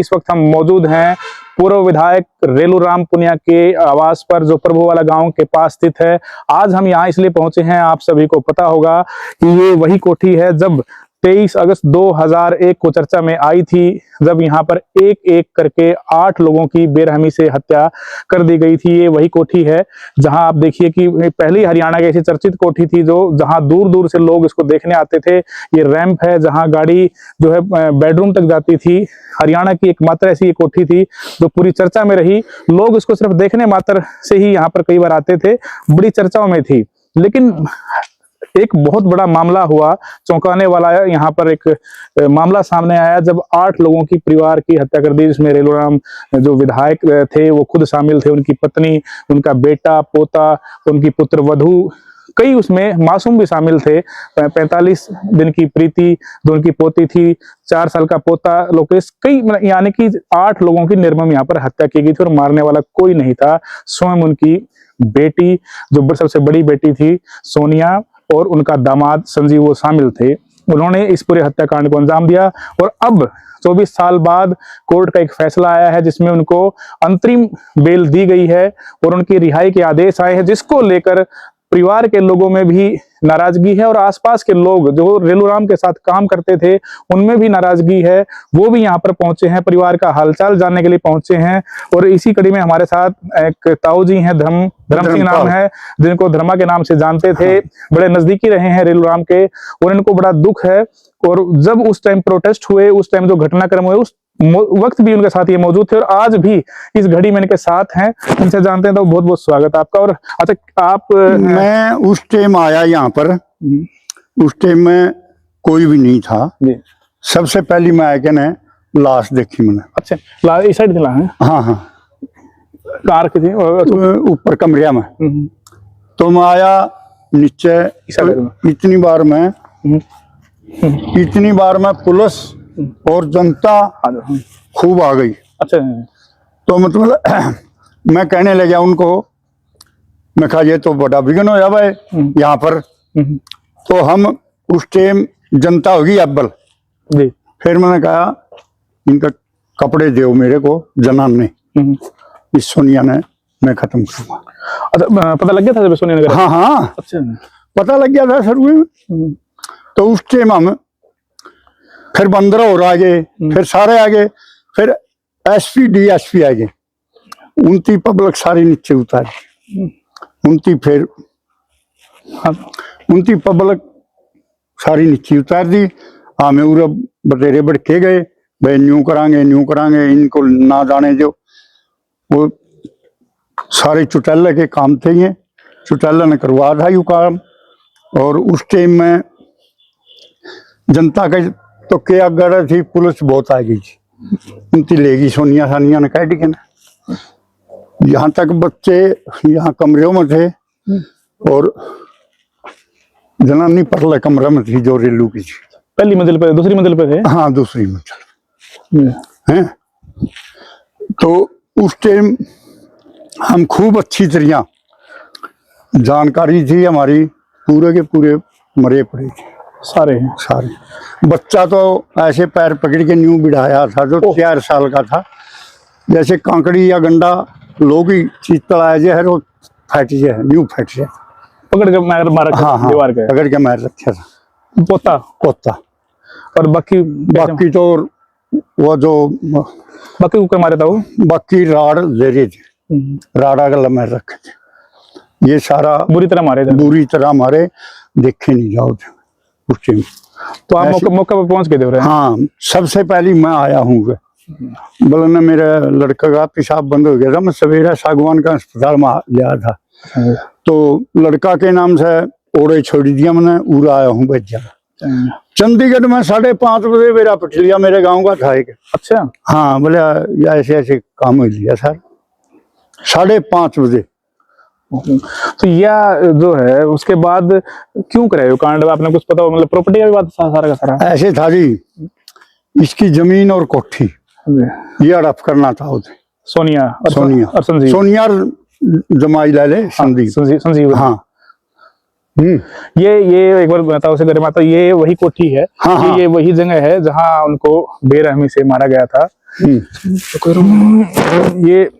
इस वक्त हम मौजूद हैं पूर्व विधायक रेलूराम पुनिया के आवास पर, जो प्रभु वाला गांव के पास स्थित है। आज हम यहाँ इसलिए पहुंचे हैं, आप सभी को पता होगा कि ये वही कोठी है जब 23 अगस्त 2001 को चर्चा में आई थी, जब यहाँ पर एक एक करके 8 लोगों की बेरहमी से हत्या कर दी गई थी। ये वही कोठी है जहां आप देखिए कि पहली हरियाणा की ऐसी चर्चित कोठी थी जो जहां दूर दूर से लोग इसको देखने आते थे। ये रैंप है जहां गाड़ी जो है बेडरूम तक जाती थी। हरियाणा की एकमात्र ऐसी ये कोठी थी जो पूरी चर्चा में रही। लोग इसको सिर्फ देखने मात्र से ही यहाँ पर कई बार आते थे, बड़ी चर्चाओं में थी। लेकिन एक बहुत बड़ा मामला हुआ, चौंकाने वाला है। यहाँ पर एक मामला सामने आया जब 8 लोगों की परिवार की हत्या कर दी, जिसमें रेलूराम जो विधायक थे वो खुद शामिल थे, उनकी पत्नी, उनका बेटा, पोता, उनकी पुत्र वधू, कई उसमें मासूम भी शामिल थे। 45 दिन की प्रीति जो उनकी पोती थी, 4 साल का पोता लोकेश, कई यानी कि 8 लोगों की निर्मम यहाँ पर हत्या की गई थी और मारने वाला कोई नहीं था। स्वयं उनकी बेटी, जो सबसे बड़ी बेटी थी सोनिया, और उनका दामाद संजीव वो शामिल थे। उन्होंने इस पूरे हत्याकांड को अंजाम दिया और अब 24 साल बाद कोर्ट का एक फैसला आया है जिसमें उनको अंतरिम बेल दी गई है और उनकी रिहाई के आदेश आए हैं, जिसको लेकर परिवार के लोगों में भी नाराजगी है और आसपास के लोग जो रेलूराम के साथ काम करते थे उनमें भी नाराजगी है। वो भी यहाँ पर पहुंचे हैं, परिवार का हालचाल जानने के लिए पहुंचे हैं। और इसी कड़ी में हमारे साथ एक ताऊ जी हैं, धर्म सिंह नाम है, जिनको धर्मा के नाम से जानते थे, बड़े नजदीकी रहे हैं रेलूराम के, और इनको बड़ा दुख है। और जब उस टाइम प्रोटेस्ट हुए, उस टाइम जो घटनाक्रम हुए, उस वक्त भी उनके साथ ये मौजूद थे और आज भी इस घड़ी में इनके साथ हैं। इनसे जानते हैं, तो बहुत बहुत स्वागत आपका। और अच्छा, आप मैं उस टाइम आया यहाँ पर, उस टाइम में कोई भी नहीं था। सबसे पहली मैं आया ने लाश देखी मैंने। अच्छा, इस साइड दिला है? हाँ हाँ, कार की थी ऊपर कमरिया में। तो मैं आया नीचे, इतनी बार मैं पुलिस और जनता खूब आ गई। अच्छा, तो मतलब मैं कहने लगा उनको, मैं कहा ये तो बड़ा विघन हो भाई यहाँ पर। तो हम उस टाइम जनता होगी अब्बल। फिर मैंने कहा इनका कपड़े दो मेरे को, जनान ने, इस सोनिया ने, मैं खत्म करूंगा। अच्छा, पता लग गया था जब सोनिया ने? हाँ हाँ, अच्छा, पता लग गया था शुरू में। तो उस टाइम हम फिर 15 और आ गए, फिर सारे आ गए, फिर एसपी डीएसपी आ गए, उनकी पब्लिक सारी नीचे उतारी, उनकी पब्लिक सारी नीचे उतार दी। हमें उरा बतेरे बढ़के गए, भाई न्यू करांगे, इनको ना जाने जो। वो सारे चुटैले के काम थे, ये चुटैले ने करवा था यू काम। और उस टाइम में जनता का तो क्या गड़ थी, पुलिस बहुत आ गई थी, उनकी लेगी सोनिया सानिया ने कह दी ना। यहाँ तक बच्चे यहाँ कमरों में थे और जनानी परले कमरे में थी जो रेलू की थी। पहली मंजिल पे, दूसरी मंजिल पे थे? हाँ, दूसरी मंजिल है। तो उस टाइम हम खूब अच्छी तरह जानकारी थी हमारी, पूरे के पूरे मरे पड़े थे सारे। बच्चा तो ऐसे पैर पकड़ के न्यू बिठाया था जो 4 साल का था, जैसे कांकड़ी या गंडा लोग ही चीज तलाया जाए, वो फट जाए, न्यू फट जाए, पकड़ के मारा। हाँ हाँ, दीवार के पकड़ के मार रखा था पोता। और बाकी तो वो जो बाकी को मारे था, वो बाकी राड़ दे रहे थे, राड़ा गला मार रखे थे। ये सारा बुरी तरह मारे, देखे नहीं जाओ थे उस टाइम। तो आप मौका पर पहुंच गए थे? हाँ, सबसे पहले मैं आया हूँ। बोले ना, मेरे लड़का का पेशाब बंद हो गया था, मैं सवेरा सागवान का अस्पताल में गया था। तो लड़का के नाम से ओड़े छोड़ दिया मैंने, उड़ा आया हूँ बच्चा। चंडीगढ़ में 5:30 बजे मेरा पटलिया मेरे गांव का था एक। अच्छा, हाँ, बोले ऐसे ऐसे काम हो लिया सर, 5:30 बजे। तो यह जो है उसके बाद क्यों कराए कांड, आपने कुछ पता? मतलब प्रॉपर्टी का भी बात सारा का सारा ऐसे था जी, इसकी जमीन और कोठी ये हड़प करना था उसे। सोनिया और संजीव। सोनिया जमाई लाले संजीव। हाँ, ये एक बार बताओ से माता, ये वही कोठी है? हाँ, ये वही जगह है जहां उनको बेरहमी से मारा गया था? ये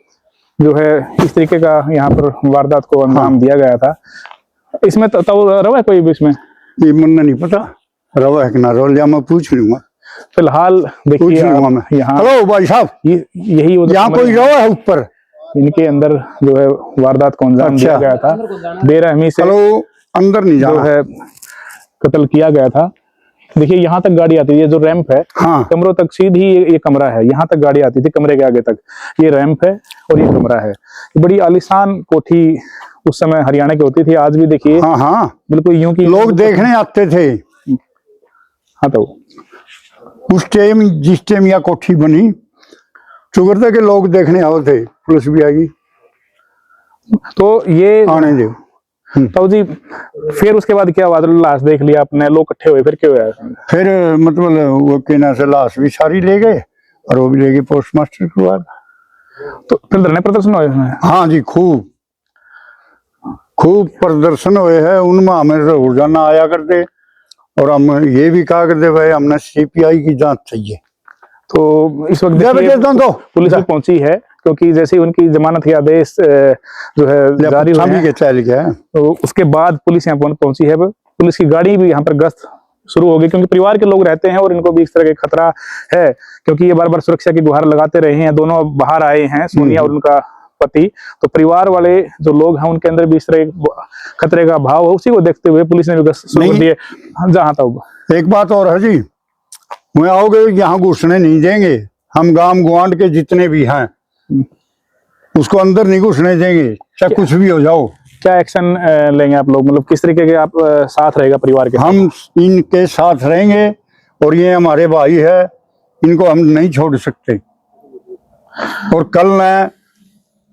जो है इस तरीके का यहाँ पर वारदात को अंजाम दिया गया था। इसमें तो रवा है कोई भी इसमें? ये मन नहीं पता रवा है कि ना रवा, मैं पूछ लूंगा। फिलहाल पूछ देखिए लूंगा मैं। यहाँ हेलो भाई साहब, यही वो यहाँ कोई रवा है ऊपर? इनके अंदर जो है वारदात को अंजाम दिया गया था, बेरहमी से हेलो, अंदर नहीं जो जाना है कत्ल किया गया था। देखिए यहाँ तक गाड़ी आती है, ये जो रैंप है हाँ। कमरों तक सीधी ये कमरा है, यहाँ तक गाड़ी आती थी कमरे के आगे तक, ये रैंप है और ये कमरा है। बड़ी आलीशान कोठी उस समय हरियाणा की होती थी, आज भी देखिए हाँ हाँ, बिल्कुल यूं की लोग देखने आते थे। हाँ तो उस टाइम जिस टाइम यह कोठी बनी चुगरदा के लोग देखने आओ थे, पुलिस भी आएगी तो ये आने दो। तो जी फिर उसके बाद क्या हुआ? लाश देख लिया आपने, लोग इकट्ठे हुए, फिर क्या हुआ? फिर मतलब वो कहना से लाश भी सारी ले गए और वो भी ले गए पोस्टमास्टर के बाद। तो फिर धरने प्रदर्शन हुए हैं? हाँ जी, खूब खूब प्रदर्शन हुए हैं। उनमें हमें रोजाना आया करते और हम ये भी कहा करते भाई हमने सीपीआई की जांच चाहिए। तो इस वक्त देखिए पुलिस भी पहुंची है, क्योंकि जैसे ही उनकी जमानत के आदेश जो है जारी हुए हैं, के चल गया तो उसके बाद पुलिस यहाँ पहुंची है। पुलिस की गाड़ी भी यहाँ पर गश्त शुरू हो गई, क्योंकि परिवार के लोग रहते हैं और इनको भी इस तरह का खतरा है, क्योंकि ये बार बार सुरक्षा की गुहार लगाते रहे हैं। दोनों बाहर आए हैं, सोनिया और उनका पति, तो परिवार वाले जो लोग हैं उनके अंदर भी इस तरह खतरे का भाव है। उसी को देखते हुए पुलिस ने भी गश्त शुरू कर दी है। जहाँ तक एक बात और है जी, वह आओगे यहाँ घुसने नहीं देंगे। हम गांव गुआंढ के जितने भी हैं उसको अंदर नहीं घुसने देंगे, चाहे कुछ भी हो जाओ। क्या एक्शन लेंगे आप लोग? मतलब किस तरीके के आप साथ रहेगा परिवार के? हम इनके साथ रहेंगे और ये हमारे भाई है, इनको हम नहीं छोड़ सकते। और कल न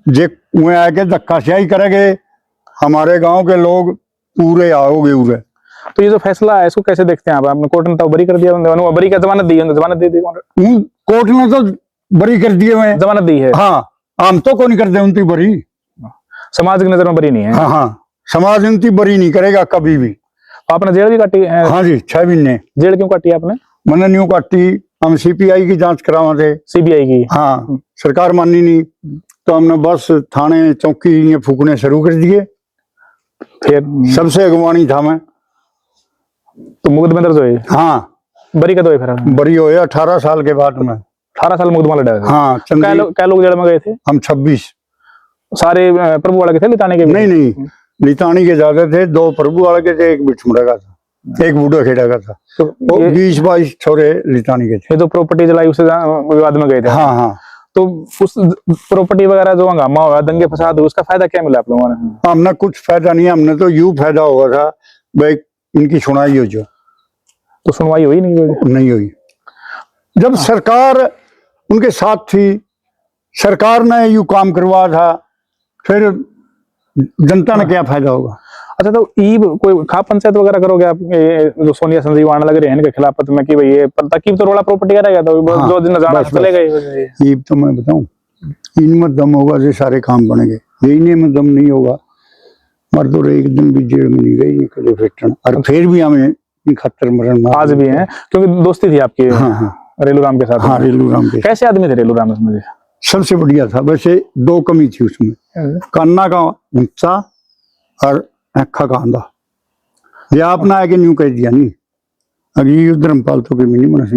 जे वह आके धक्काशाही करेंगे, हमारे गांव के लोग पूरे आओगे उरे। तो ये जो फैसला है इसको कैसे देखते हैं आप? आपने कोर्ट ने तो बरी कर दिया, बरी का जमानत दी, जमानत दे दी कोर्ट ने तो बरी कर दिए हुए, जमानत दी है। हाँ, हम तो कौन कर दे उनकी बरी, समाज की नजर में बरी नहीं है। हाँ हाँ, समाज उनकी बरी नहीं करेगा कभी भी। आपने जेल भी काटी है? हाँ जी, 6 महीने। जेल क्यों काटी आपने? मैंने न्यू काटी, हम सीपीआई की जांच करावा थे। सीबीआई की? हाँ, सरकार मानी नहीं तो हमने बस थाने चौकी ये फूकने शुरू कर दिए। फिर सबसे अगवानी था मैं, तो मुकदमे दर्ज हुए? हाँ, बरी का तो फिर बरी हुए 18 साल के बाद में। 18 साल मुकदमा लड़ा है? हाँ, क्या लोग जेल में गए थे? हम 26। सारे प्रभु वाले के थे, लिताने के भी? नहीं, लितानी के ज्यादा थे। 2 प्रभु वाले के थे, एक बिठमुड़ा का था, एक बूढ़ा खेड़ा का था। तो 20-22 छोरे लितानी के थे। ये जो प्रॉपर्टी जलाई उससे विवाद में गए थे? हाँ हाँ। तो उस प्रॉपर्टी वगैरह जो हंगामा हुआ, दंगे फसाद, उसका फायदा क्या मिला आप लोगों ने? हमने कुछ फायदा नहीं, हमने तो यूं फायदा हुआ था भाई इनकी सुनाई हो जो। तो सुनवाई हुई नहीं हुई। जब सरकार उनके साथ थी, सरकार ने यूं काम करवा था, फिर जनता ने क्या फायदा होगा? अच्छा, तो ईब कोई खाप पंचायत वगैरह करोगे आप जो सोनिया संजीव आने लग रहे हैं इनके खिलाफत में कि भाई ये तकीब तो रोड़ा प्रॉपर्टी का रहेगा, तो हाँ, जो दिन जाना चले गए। ईब तो मैं बताऊं, इनमें दम होगा जो सारे काम बनेंगे, इन्हीं में दम नहीं होगा मर तो एक दिन भी जेल में नहीं गई कभी फिटन, और फिर भी हमें खतर मरण आज भी है, क्योंकि दोस्ती थी आपकी। हाँ हाँ, रेलू राम के साथ? हाँ, रेलू राम के। कैसे आदमी थे रेलू राम? इसमें सबसे बढ़िया था। वैसे 2 कमी थी उसमें, कान्ना का ऊंचा और अखा का आंधा। ये आपने आके न्यू कह दिया नहीं, अभी धर्मपाल तो के मिनी मनस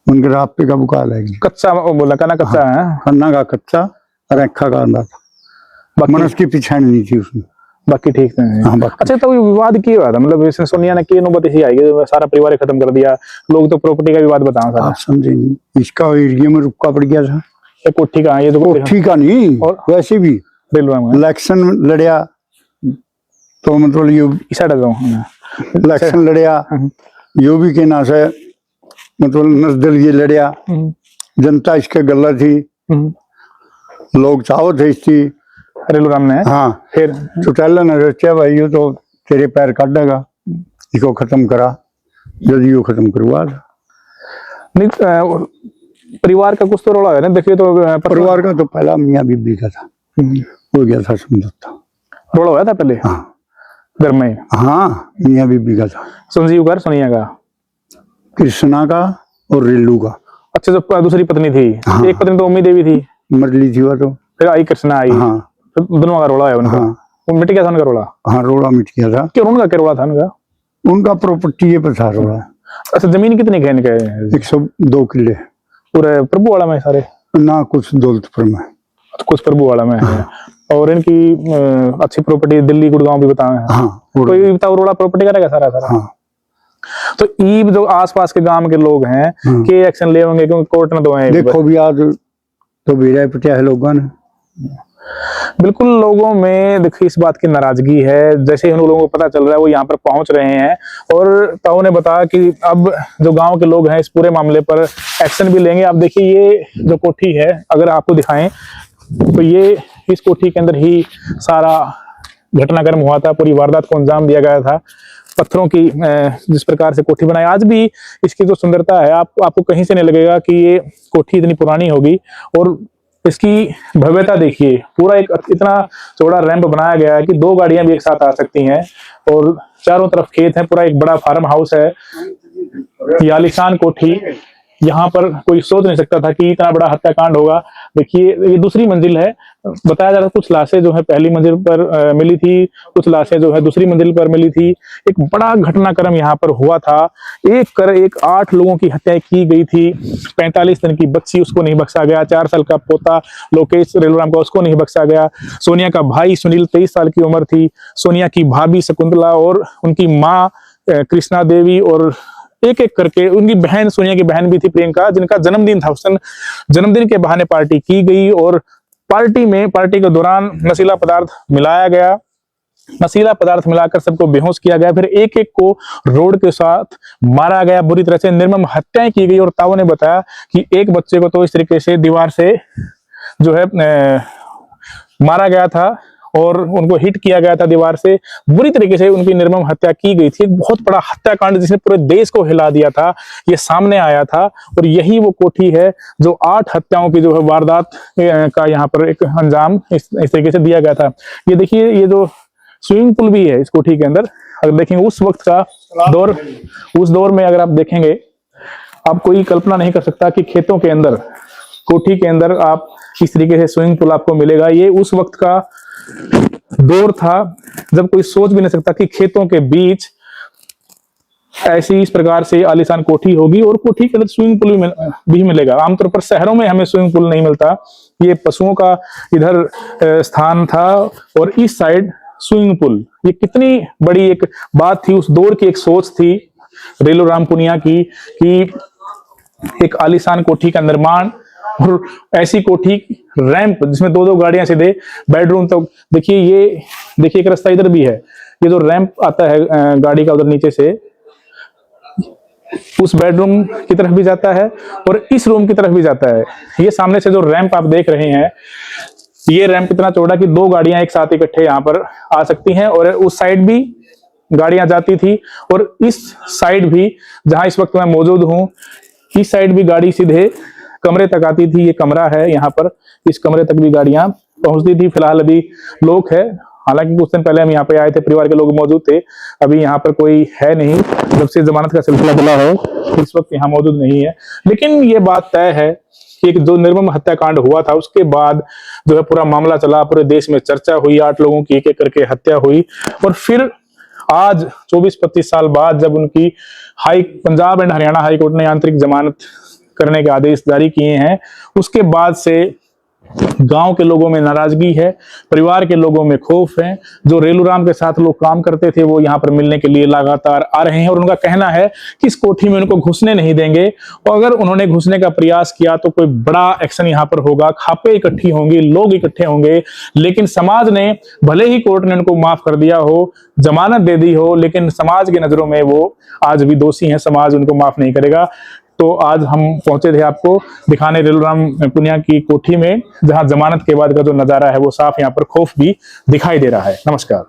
उनके रात पे का बुकाल है। कच्चा बोला, काना कच्चा है? कन्ना का कच्चा और अखा का आंधा था, मनस की पिछाड़ नहीं थी उसमें, बाकी ठीक थे। हाँ, अच्छा, तो विवाद की हुआ था? मतलब इसने सोनिया ने की नौबत इसी आई, सारा परिवार खत्म कर दिया, लोग तो प्रॉपर्टी का विवाद बताओ सारा। आप समझे नहीं, इसका एरिया में रुका पड़ गया था। ये कोठी का? ये तो कोठी का नहीं, और वैसे भी इलेक्शन लड़िया तो मतलब यो इलेक्शन लड़िया, यो भी के ना से मतलब नजदल ये लड़िया, जनता इसके गला थी, लोग चाहो थे इसकी रेलू राम ने। हाँ, फिर चुटैला ने सोचा भाई यो तो तेरे पैर काटेगा, इसको खत्म करा, जल्दी यो खत्म करवा। नहीं, परिवार का कुछ तो रोड़ा है ना? देखिए तो परिवार का तो पहला मियाँ बीबी का था, हो गया था समझौता। रोड़ा हुआ था पहले? हाँ, घर में? हाँ, मियाँ बीबी का था। संजीव का, सोनिया का, कृष्णा का और रेलू का। अच्छा, जो दूसरी पत्नी थी, हाँ। एक पत्नी तो उम्मी देवी थी, मरली थी वो तो। फिर आई कृष्णा आई। हाँ फिर दोनों का रोड़ा है उनका। हाँ वो मिट गया था उनका रोड़ा। हाँ, रोड़ा मिट गया था क्यों, उनका क्या रोड़ा था उनका? उनका। प्रॉपर्टी है पर था रोड़ा। अच्छा, जमीन कितनी है इनके? 102 किले। पूरे प्रभु वाला में सारे? ना, कुछ दौलतपुर में। कुछ प्रभु वाला में है। और इनकी अच्छी प्रॉपर्टी दिल्ली गुड़गांव भी बताए हैं। हाँ कोई बताओ, रोड़ा प्रॉपर्टी का रहेगा सारा सारा। हाँ। तो ई जो आसपास के गांव के लोग हैं के एक्शन ले होंगे, क्योंकि कोर्ट ने दो हैं। देखो भी आज तो बेड़ा पटिया है लोगों ने। बिल्कुल, लोगों में देखिए इस बात की नाराजगी है। जैसे ही उन लोगों को पता चल रहा है वो यहाँ पर पहुंच रहे हैं, और ताऊ ने बताया कि अब जो गांव के लोग हैं इस पूरे मामले पर एक्शन भी लेंगे। आप देखिए ये जो कोठी है, अगर आपको दिखाएं तो ये इस कोठी के अंदर ही सारा घटनाक्रम हुआ था, पूरी वारदात को अंजाम दिया गया था। पत्थरों की जिस प्रकार से कोठी बनाई, आज भी इसकी जो सुंदरता है आपको कहीं से नहीं लगेगा कि ये कोठी इतनी पुरानी होगी। और इसकी भव्यता देखिए, पूरा एक इतना चौड़ा रैंप बनाया गया है कि 2 गाड़ियां भी एक साथ आ सकती हैं, और चारों तरफ खेत है, पूरा एक बड़ा फार्म हाउस है। ये आलीशान कोठी, यहाँ पर कोई सोच नहीं सकता था कि इतना बड़ा हत्याकांड होगा। देखिए ये दूसरी मंजिल है। बताया जा रहा है कुछ लाशें जो है पहली मंजिल पर मिली थी, कुछ लाशें जो है दूसरी मंजिल पर मिली थी। एक बड़ा घटनाक्रम यहाँ पर हुआ था। एक 8 लोगों की हत्या की गई थी। 45 दिन की बच्ची, उसको नहीं बख्शा गया। 4 साल का पोता लोकेश रेलूराम का, उसको नहीं बख्शा गया। सोनिया का भाई सुनील 23 साल की उम्र थी। सोनिया की भाभी शकुंतला और उनकी माँ कृष्णा देवी, और एक एक करके उनकी बहन, सोनिया की बहन भी थी प्रियंका, जिनका जन्मदिन था। उस दिन जन्मदिन के बहाने पार्टी की गई, और पार्टी के दौरान नशीला पदार्थ मिलाया गया। नशीला पदार्थ मिलाकर सबको बेहोश किया गया। फिर एक एक को रोड के साथ मारा गया, बुरी तरह से निर्मम हत्याएं की गई। और ताऊ ने बताया कि एक बच्चे को तो इस तरीके से दीवार से जो है मारा गया था, और उनको हिट किया गया था दीवार से। बुरी तरीके से उनकी निर्मम हत्या की गई थी। एक बहुत बड़ा हत्याकांड जिसने पूरे देश को हिला दिया था, ये सामने आया था। और यही वो कोठी है जो 8 हत्याओं की जो है वारदात का यहाँ पर एक अंजाम इस तरीके से दिया गया था। ये देखिए, ये जो स्विमिंग पूल भी है इस कोठी के अंदर, अगर देखेंगे उस वक्त का दौर, उस दौर में अगर आप देखेंगे, आप कोई कल्पना नहीं कर सकता कि खेतों के अंदर, कोठी के अंदर आप इस तरीके से स्विमिंग पूल आपको मिलेगा। ये उस वक्त का दौर था जब कोई सोच भी नहीं सकता कि खेतों के बीच ऐसी इस प्रकार से आलीशान कोठी होगी, और कोठी के अंदर स्विमिंग पूल भी मिलेगा। आमतौर पर शहरों में हमें स्विमिंग पूल नहीं मिलता। ये पशुओं का इधर स्थान था, और इस साइड स्विमिंग पूल। ये कितनी बड़ी एक बात थी, उस दौर की एक सोच थी रेलूराम पुनिया की, कि एक आलीशान कोठी का निर्माण, और ऐसी कोठी, रैंप जिसमें 2-2 गाड़ियां सीधे बेडरूम तक। देखिए ये देखिए एक रास्ता इधर भी है। ये जो रैंप आता है गाड़ी का उधर नीचे से, उस बेडरूम की तरफ भी जाता है और इस रूम की तरफ भी जाता है। ये सामने से जो रैंप आप देख रहे हैं, ये रैंप इतना चौड़ा कि 2 गाड़ियां एक साथ इकट्ठे यहाँ पर आ सकती हैं, और उस साइड भी गाड़ियां जाती थी, और इस साइड भी जहां इस वक्त मैं मौजूद हूं, इस साइड भी गाड़ी सीधे कमरे तक आती थी। ये कमरा है यहाँ पर, इस कमरे तक भी गाड़ियां पहुंचती थी। फिलहाल अभी लोग है, हालांकि कुछ दिन पहले हम यहाँ पे आए थे, परिवार के लोग मौजूद थे। अभी यहाँ पर कोई है नहीं, जब से जमानत का सिलसिला चला है इस वक्त यहाँ मौजूद नहीं है। लेकिन ये बात तय है कि एक जो निर्मम हत्याकांड हुआ था, उसके बाद जो है पूरा मामला चला, पूरे देश में चर्चा हुई, 8 लोगों की एक एक करके हत्या हुई। और फिर आज 24-25 साल बाद जब उनकी Punjab and Haryana high court ने आंतरिक जमानत करने के आदेश जारी किए हैं, उसके बाद से गांव के लोगों में नाराजगी है, परिवार के लोगों में खौफ है। जो रेलूराम के साथ लोग काम करते थे वो यहाँ पर मिलने के लिए लगातार आ रहे हैं, और उनका कहना है कि इस कोठी में उनको घुसने नहीं देंगे, और अगर उन्होंने घुसने का प्रयास किया तो कोई बड़ा एक्शन यहाँ पर होगा, खापे इकट्ठी होंगी, लोग इकट्ठे होंगे। लेकिन समाज ने, भले ही कोर्ट ने उनको माफ कर दिया हो, जमानत दे दी हो, लेकिन समाज की नजरों में वो आज भी दोषी हैं, समाज उनको माफ नहीं करेगा। तो आज हम पहुंचे थे आपको दिखाने रेलूराम पुनिया की कोठी में, जहां जमानत के बाद का जो नजारा है वो साफ यहाँ पर खौफ भी दिखाई दे रहा है। नमस्कार।